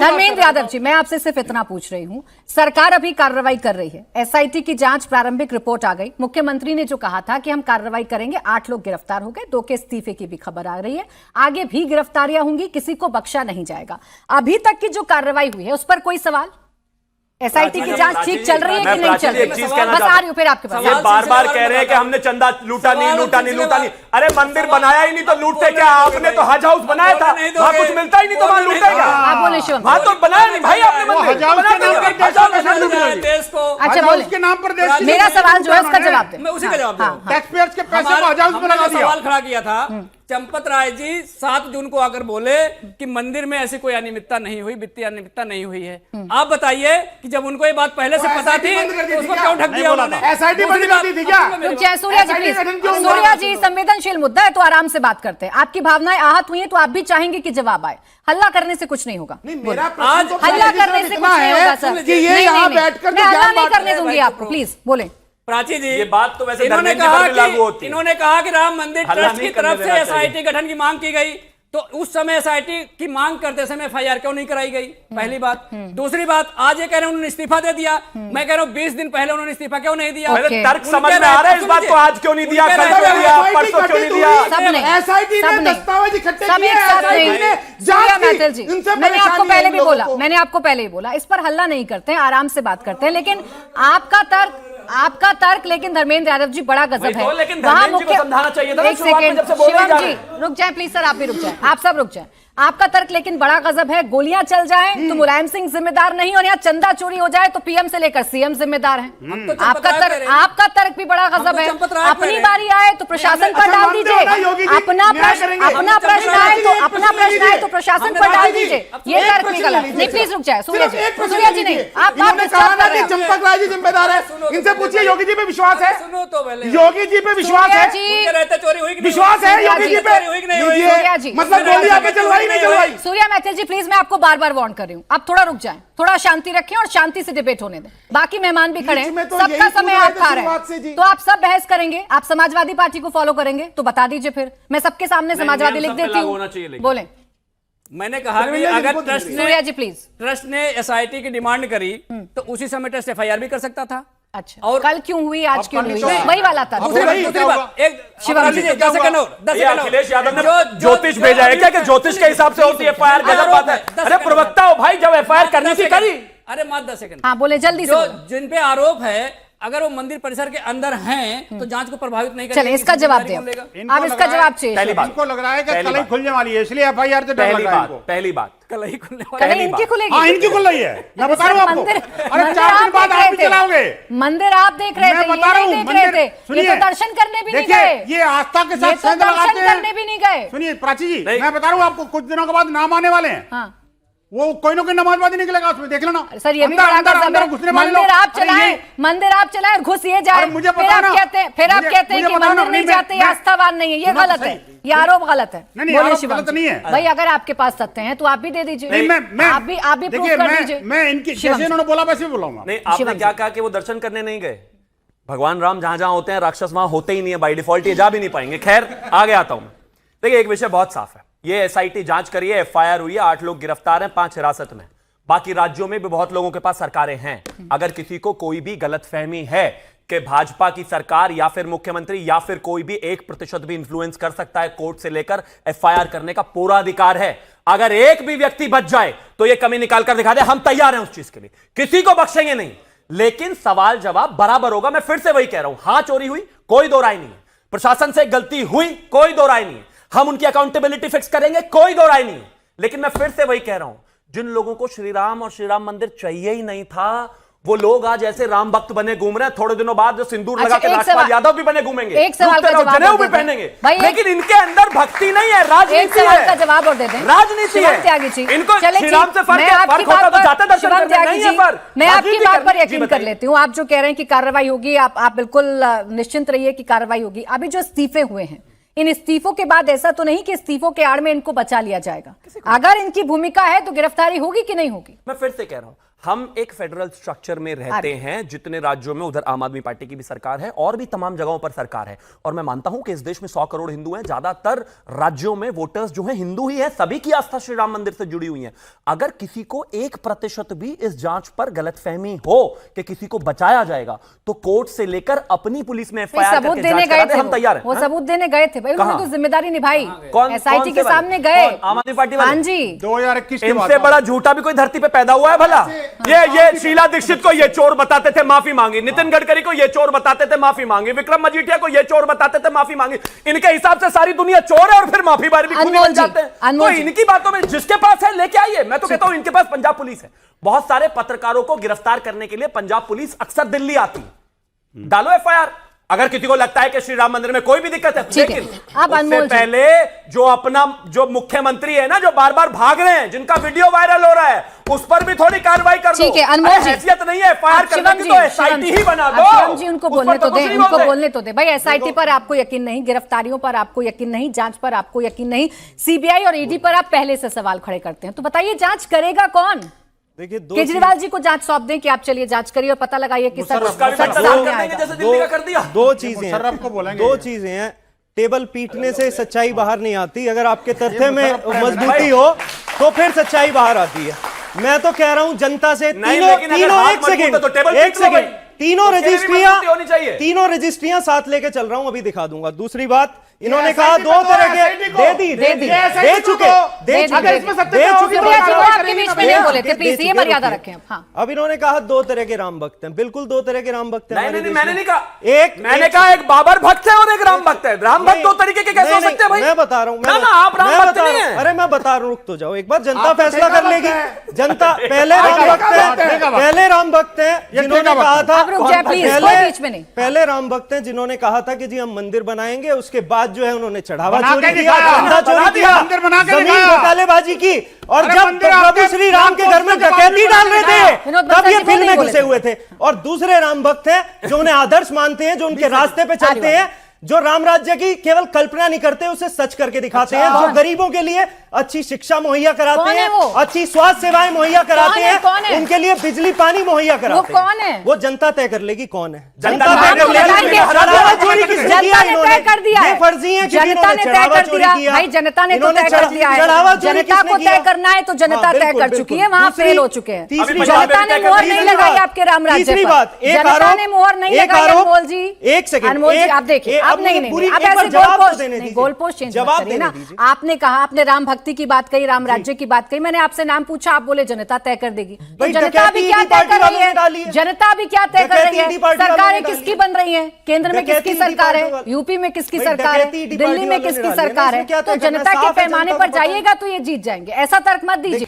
धर्मेंद्र यादव जी, मैं आपसे सिर्फ इतना पूछ रही हूं, सरकार अभी कार्रवाई कर रही है, एसआईटी की जांच प्रारंभिक रिपोर्ट आ गई, मुख्यमंत्री ने जो कहा था कि हम कार्रवाई करेंगे, 8 लोग गिरफ्तार हो गए, 2 के इस्तीफे की भी खबर आ रही है, आगे भी गिरफ्तारियां होंगी, किसी को बख्शा नहीं जाएगा। अभी तक की जो कार्रवाई हुई है उस पर कोई सवाल? एसआईटी की जांच ठीक चल रही है कि नहीं चल रही? बस आ रही हूं फिर आपके पास। ये बार-बार कह रहे हैं कि हमने चंदा लूटा नहीं। अरे मंदिर बनाया ही नहीं तो लूटते क्या? आपने तो हज हाउस बनाया था, वहां कुछ मिलता ही नहीं तो वहां लूटेगा क्या? आप बोले शिवम, वहां तो बनाया नहीं भाई आपने मंदिर। अच्छा बोले, उसके नाम पर देश मेरा सवाल जो है उसका जवाब दे। मैं उसी का जवाब दूं। टैक्सपेयर्स के पैसे को हज हाउस बना दिया। सवाल खड़ा किया था चंपत राय जी 7 जून को आकर बोले कि मंदिर में ऐसी कोई अनियमितता नहीं हुई, वित्तीय अनियमितता नहीं हुई है। आप बताइए कि जब उनको ये बात पहले से पता थी तो उसको क्यों ढक दिया उन्होंने? एसआईटी बंद कर दी थी क्या? सूर्या जी प्लीज, सूर्या जी संवेदनशील मुद्दा है तो आराम से बात करते हैं। आपकी भावनाएं आहत हुई हैं तो आप भी चाहेंगे कि जवाब आए। हल्ला करने से कुछ नहीं होगा। आज हल्ला करने से कुछ नहीं होगा सर। कि ये यहाँ बैठकर मैं हल्ला नहीं करने दूंगी आपको, प्लीज बोले। प्राची जी, ये बात तो वैसे इन्होंने कहा कि राम मंदिर ट्रस्ट की तरफ से देना एसआईटी गठन की मांग की गई, तो उस समय एसआईटी की मांग करते समय एफआईआर क्यों नहीं कराई गई? पहली बात। दूसरी बात, आज ये कह रहे हैं उन्होंने इस्तीफा दे दिया। मैं कह रहा हूँ 20 दिन पहले उन्होंने इस्तीफा क्यों नहीं दिया? तर्क समझ में आ रहा है इस बात को, आज क्यों नहीं दिया, कल क्यों दिया, परसों क्यों नहीं दिया? एसआईटी ने दस्तावेज इकट्ठे सब एक साथ नहीं। सूर्या मैथल जी, मैंने आपको पहले भी बोला, मैंने आपको पहले ही बोला, इस पर हल्ला नहीं करते हैं, आराम से बात करते हैं। लेकिन आपका तर्क लेकिन धर्मेंद्र यादव जी बड़ा गजब है। लेकिन धर्मेंद्र जी को समझाना चाहिए था। एक सेकेंड शिवम जी रुक जाए प्लीज सर, आप भी रुक जाए, आप सब रुक जाए। आपका तर्क लेकिन बड़ा गजब है, गोलियां चल जाएं तो मुलायम सिंह जिम्मेदार नहीं, और यहाँ चंदा चोरी हो जाए तो पीएम से लेकर सीएम जिम्मेदार है। आपका तर्क भी बड़ा गजब है। अपनी बारी आए तो प्रशासन पर डाल दीजिए, अपना प्रश्न आए तो प्रशासन पर डाल दीजिए। ये तर्क भी गलत नहीं। प्लीज रुक जाए सूर्या जी नहीं, आप चंपक राय जी जिम्मेदार है, इनसे पूछिए योगी जी पे विश्वास है? सुनो तो पहले, योगी जी पे विश्वास है? चोरी हुई विश्वास है योगी जी पे? मतलब गोली आगे चलवाई नहीं चलवाई? सूर्या मैथल जी प्लीज, मैं आपको बार बार वार्न कर रही हूँ, आप थोड़ा रुक जाएं, थोड़ा शांति रखें और शांति से डिबेट होने दें। बाकी मेहमान भी खड़े हैं, सबका समय आप खा रहे हैं, तो आप सब बहस करेंगे। आप समाजवादी पार्टी को फॉलो करेंगे तो बता दीजिए, फिर मैं सबके सामने समाजवादी लिख देती हूँ। बोले। मैंने कहा कि अगर ट्रस्ट ने एसआईटी की डिमांड करी तो उसी समय ट्रस्ट एफआईआर भी कर सकता था। अच्छा, और कल क्यों हुई, आज क्यों नहीं हुई? वही वाला था। दूसरी बात, एक शिवम जी 10 सेकंड और, 10 सेकंड। अखिलेश यादव ने ज्योतिष भेजा है क्या कि ज्योतिष के हिसाब से होती है एफआईआर? गलत बात है। अरे प्रवक्ता हो भाई, जब एफआईआर करनी थी करी। अरे मात्र 10 सेकंड। हाँ बोले जल्दी से। जिन पे आरोप है, अगर वो मंदिर परिसर के अंदर हैं तो जांच को प्रभावित नहीं करेगा। चलिए इसका जवाब दें, आप इसका जवाब चाहिए। पहली बात, इनको लग रहा है कि कल ही खुलने वाली है, इसलिए एफआईआर से डर लग रहा है इनको। पहली बात कल ही खुलने वाली कल इनकी खुलेगी। हाँ इनकी खुल रही है, मैं बता रहा हूँ आपको। अरे 4 दिन बाद आप भी चलाओगे मंदिर, आप देख रहे थे, मैं बता रहा हूँ मंदिर। ये तो दर्शन करने भी नहीं गए, ये आस्था के साथ दर्शन करने भी नहीं गए। सुनिए प्राची जी, मैं बता रहा हूँ आपको, कुछ दिनों के बाद नाम आने वाले हैं। हाँ। वो कोई ना कोई नमाजबाजी निकलेगा उसमें, देख लेना। सर ये भी बड़ा गजब है, मंदिर आप चलाएं और घुस ये जाए, फिर आप कहते हैं कि मंदिर नहीं जाते, ये आस्थावान नहीं है। ये गलत है, ये आरोप गलत है। नहीं आरोप गलत नहीं है भाई, अगर आपके पास तथ्य हैं तो आप भी दे दीजिए। आप भी प्रूफ कर दीजिए। मैं इनकी जैसे इन्होंने बोला वैसे बुलाऊंगा। नहीं, आपने क्या कहा कि वो दर्शन करने नहीं गए? भगवान राम जहां जहां होते हैं राक्षस वहां होते ही नहीं है बाय डिफॉल्ट, ये जा भी नहीं पाएंगे। खैर आगे आता हूं मैं। देखिए एक विषय बहुत साफ है, ये एसआईटी जांच करी है, एफआईआर हुई है, 8 लोग गिरफ्तार हैं, 5 हिरासत में। बाकी राज्यों में भी बहुत लोगों के पास सरकारें हैं। अगर किसी को कोई भी गलतफहमी है कि भाजपा की सरकार या फिर मुख्यमंत्री या फिर कोई भी 1% भी इंफ्लुएंस कर सकता है, कोर्ट से लेकर एफआईआर करने का पूरा अधिकार है। अगर एक भी व्यक्ति बच जाए तो यह कमी निकाल कर दिखा दे, हम तैयार हैं उस चीज के लिए, किसी को बख्शेंगे नहीं। लेकिन सवाल जवाब बराबर होगा। मैं फिर से वही कह रहा हूं, हां चोरी हुई, कोई दो राय नहीं है। प्रशासन से गलती हुई, कोई दो राय नहीं है। हम उनकी अकाउंटेबिलिटी फिक्स करेंगे, कोई दो राय नहीं है। लेकिन मैं फिर से वही कह रहा हूं, जिन लोगों को श्री राम और श्री राम मंदिर चाहिए ही नहीं था, वो लोग आज ऐसे राम भक्त बने घूम रहे हैं। थोड़े दिनों बाद जो सिंदूर लगा के राजपाल यादव भी बने घूमेंगे, एक सवाल का जवाब जनेऊ भी पहनेंगे, लेकिन इनके अंदर भक्ति नहीं है, राजनीति है। का जवाब और दे दें, राजनीति है। इनको श्री राम से फर्क होता तो जाते दर्शन करने, नहीं है फर्क। मैं आपकी बात पर यकीन कर लेती हूँ। आप जो कह रहे हैं कि कार्रवाई होगी, आप बिल्कुल निश्चिंत रहिए कि कार्रवाई होगी। अभी जो इस्तीफे हुए हैं, इन इस्तीफों के बाद ऐसा तो नहीं कि इस्तीफों के आड़ में इनको बचा लिया जाएगा। अगर इनकी भूमिका है तो गिरफ्तारी होगी कि नहीं होगी? मैं फिर से कह रहा हूं, हम एक फेडरल स्ट्रक्चर में रहते हैं, जितने राज्यों में उधर आम आदमी पार्टी की भी सरकार है और भी तमाम जगहों पर सरकार है। और मैं मानता हूं कि इस देश में 100 करोड़ हिंदू हैं, ज्यादातर राज्यों में वोटर्स जो हैं हिंदू ही है, सभी की आस्था श्री राम मंदिर से जुड़ी हुई है। अगर किसी को 1% भी इस जांच पर गलतफहमी हो कि किसी को बचाया जाएगा, तो कोर्ट से लेकर अपनी पुलिस में एफआईआर सबूत करके देने जांच गए करा दे, थे, हम तैयार हैं। वो सबूत देने गए थे भाई, उन्होंने तो जिम्मेदारी निभाई, कौन एसआईटी के सामने गए, आम आदमी पार्टी वाले? हाँ जी। 2021 की इनसे बड़ा झूठा भी कोई धरती पे पैदा हुआ है भला? ये शीला दीक्षित को ये चोर बताते थे, माफी मांगी। नितिन गडकरी को ये चोर बताते थे, माफी मांगी। विक्रम मजीठिया को ये चोर बताते थे, माफी मांगी। इनके हिसाब से सारी दुनिया चोर है और फिर माफी बारी भी खूनी बन जाते हैं। तो इनकी बातों में जिसके पास है लेके आइए। मैं तो कहता हूं इनके पास पंजाब पुलिस है। बहुत सारे पत्रकारों को गिरफ्तार करने के लिए पंजाब पुलिस अक्सर दिल्ली आती है। डालो एफआईआर अगर किसी को लगता है कि श्री राम मंदिर में कोई भी दिक्कत है। लेकिन उससे पहले जो मुख्यमंत्री है ना, जो बार बार भाग रहे हैं, जिनका वीडियो वायरल हो रहा है, उस पर भी थोड़ी कार्रवाई कर दो। ठीक है, अनमोल जी, हैसियत नहीं है एफआईआर करने की तो एसआईटी ही बना दो। शिवम जी, उनको बोलने तो दें, उनको बोलने तो दें भाई। एसआईटी पर आपको यकीन नहीं, गिरफ्तारियों पर आपको यकीन नहीं, जांच पर आपको यकीन नहीं, सीबीआई और ईडी पर आप पहले से सवाल खड़े करते हैं। तो बताइए जांच करेगा कौन? देखिए, केजरीवाल जी को जांच सौंप दें कि आप चलिए जांच करिए और पता लगाइए कि सच सामने आएगा। दो चीजें हैं। टेबल पीटने से सच्चाई बाहर नहीं आती। अगर आपके तथ्य में मजबूती हो तो फिर सच्चाई बाहर आती है। मैं तो कह रहा हूं जनता से तीनों एक सेकेंड तीनों रजिस्ट्रियां साथ लेके चल रहा हूं, अभी दिखा दूंगा। दूसरी बात, इन्होंने कहा दो तरह के दे चुके आपके बीच में नहीं बोले थे, प्लीज ये मर्यादा रखें। हाँ, अब इन्होंने कहा दो तरह के राम भक्त हैं। बिल्कुल दो तरह के राम भक्त हैं। मैंने नहीं कहा। मैंने कहा एक बाबर भक्त है और एक राम भक्त है। राम भक्त दो तरीके के कैसे हो सकते हैं भाई? मैं बता रहा हूँ। आप राम भक्त नहीं हैं। अरे मैं बता रहा हूँ, रुक तो जाओ एक बार। जनता फैसला कर लेगी। जनता पहले राम भक्त हैं जिन्होंने कहा था, पहले राम भक्त हैं जिन्होंने कहा था कि जी हम मंदिर बनाएंगे। उसके बाद जो है उन्होंने चढ़ावा चोरी किया, चंदा चोरी किया, जमीन घोटालेबाजी की। और जब प्रभु श्री राम के घर में डकैती डाल रहे थे तब ये फिल्म में घुसे हुए थे। और दूसरे राम भक्त हैं जो उन्हें आदर्श मानते हैं, जो उनके रास्ते पे चलते हैं, जो राम राज्य की केवल कल्पना नहीं करते, उसे सच करके दिखाते हैं, जो गरीबों के लिए अच्छी शिक्षा मुहैया कराते हैं, अच्छी स्वास्थ्य सेवाएं मुहैया कराते हैं, उनके लिए बिजली पानी मुहैया कराते हैं। वो जनता तय कर लेगी कौन है। जनता तय कर लेगी। चढ़ावा चोरी किसने किया? इन्होंने ये फर्जी है कि जनता ने तय कर दिया भाई, जनता ने तो तय कर दिया है। जनता को तय करना है तो जनता तय कर चुकी है, वहां फेल हो चुके हैं। जनता ने मोहर नहीं लगाई आपके राम राज्य पर। जनता ने मोहर नहीं लगाई। अनमोल जी, एक सेकंड, अनमोल जी आप देखिए, अब नहीं, अब ऐसे गोलपोस्ट चेंज मत करिए ना। आपने कहा, आपने राम भक्ति की बात कही, राम राज्य की बात कही। मैंने आपसे नाम पूछा, आप बोले जनता तय कर देगी। तो जनता भी क्या तय कर रही है? जनता भी क्या तय कर रही है? सरकारें किसकी बन रही हैं? केंद्र में किसकी सरकार है? यूपी में किसकी सरकार है? दिल्ली में किसकी सरकार है? तो जनता के पैमाने पर जाइएगा तो ये जीत जाएंगे। ऐसा तर्क मत दीजिए।